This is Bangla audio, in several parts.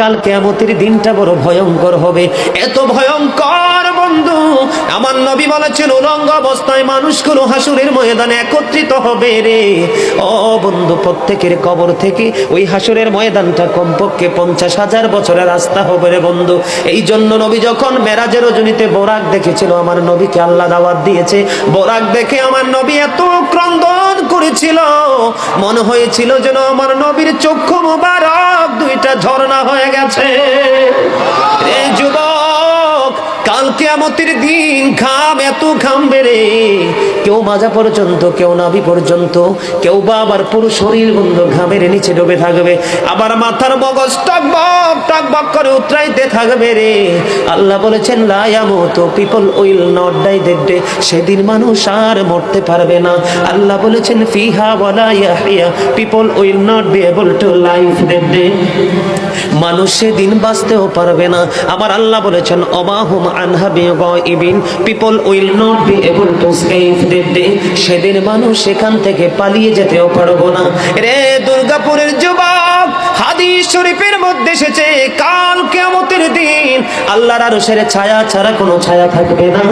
কাল কিয়ামতের দিনটা বড় ভয়ঙ্কর হবে, এত ভয়ঙ্কর বন্ধু। আমার নবী বলেছেন উলঙ্গ অবস্থায় মানুষগুলো হাসুরের ময়দানে একত্রিত হবে রে। ও বন্ধু, প্রত্যেকের কবর থেকে ওই হাসুরের ময়দানটা কমপক্ষে 50,000 বছরের রাস্তা হবে রে বন্ধু। এই জন্য নবী যখন মেরাজের রজনীতে বোরাক দেখেছিল, আমার নবীকে আল্লাহ দাওয়াত দিয়েছে, বোরাক দেখে আমার নবী এত ক্রন্দন করেছিল, মনে হয়েছিল যেন আমার নবীর চক্ষু মুবারক দুইটা ঝর্ণা হয়ে গেছে। রে যুবক, কাল কিয়ামতের দিন ঘাম এত ঘামবে রে, কেউ মাজা পর্যন্ত, কেউ নাভি পর্যন্ত, কেউ বা আবার পুরো শরীর বন্ধু ঘামের নিচে ডুবে থাকবে, আবার মাথার মগজ টকবক টকবক করে উতরাইতে থাকবে রে। আল্লাহ বলেছেন লা ইয়ামুতু, people will not die that day, সেদিন মানুষ আর মরতে পারবে না। আল্লাহ বলেছেন ফিহা ওয়ালা ইয়াহইয়া, people will not be able to live that day, মানুষ সেদিন বাঁচতেও পারবে না। আমার আল্লাহ বলেছেন অমাহুম আনহা বিগাইবিন, people will not be able to escape that day, সেদিন মানুষ সেখান থেকে পালিয়ে যেতেও পারবো না রে। দুর্গাপুরের যুবক, হাদিস শরীফের মধ্যে এসেছে কাল কিয়ামতের দিন আল্লাহর আরশের ছায়া ছাড়া কোনো ছায়া থাকবে না।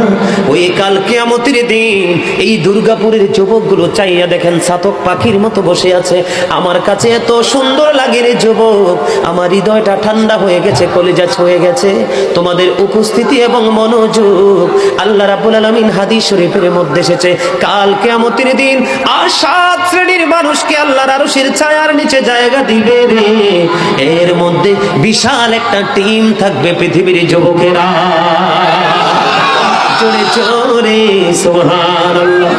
ওই কাল কিয়ামতের দিন এই দুর্গাপুরের যুবকগুলো চাইয়া দেখেন চাতক পাখির মতো বসে আছে। আমার কাছে এত সুন্দর লাগে রে যুবক, আমার হৃদয়টা ঠান্ডা হয়ে গেছে, কলিজা ছুঁয়ে গেছে তোমাদের উপস্থিতি এবং মনোযোগ। আল্লাহ রাব্বুল আলামিন হাদিস শরীফের মধ্যে এসেছে কাল কিয়ামতের দিন আর 7 শ্রেণীর মানুষকে আল্লাহর আরশের ছায়ার নিচে জায়গা দিবে রে। এর মধ্যে বিশাল একটা টিম থাকবে পৃথিবীর যুবকেরা। জোরে জোরে সুবহানাল্লাহ।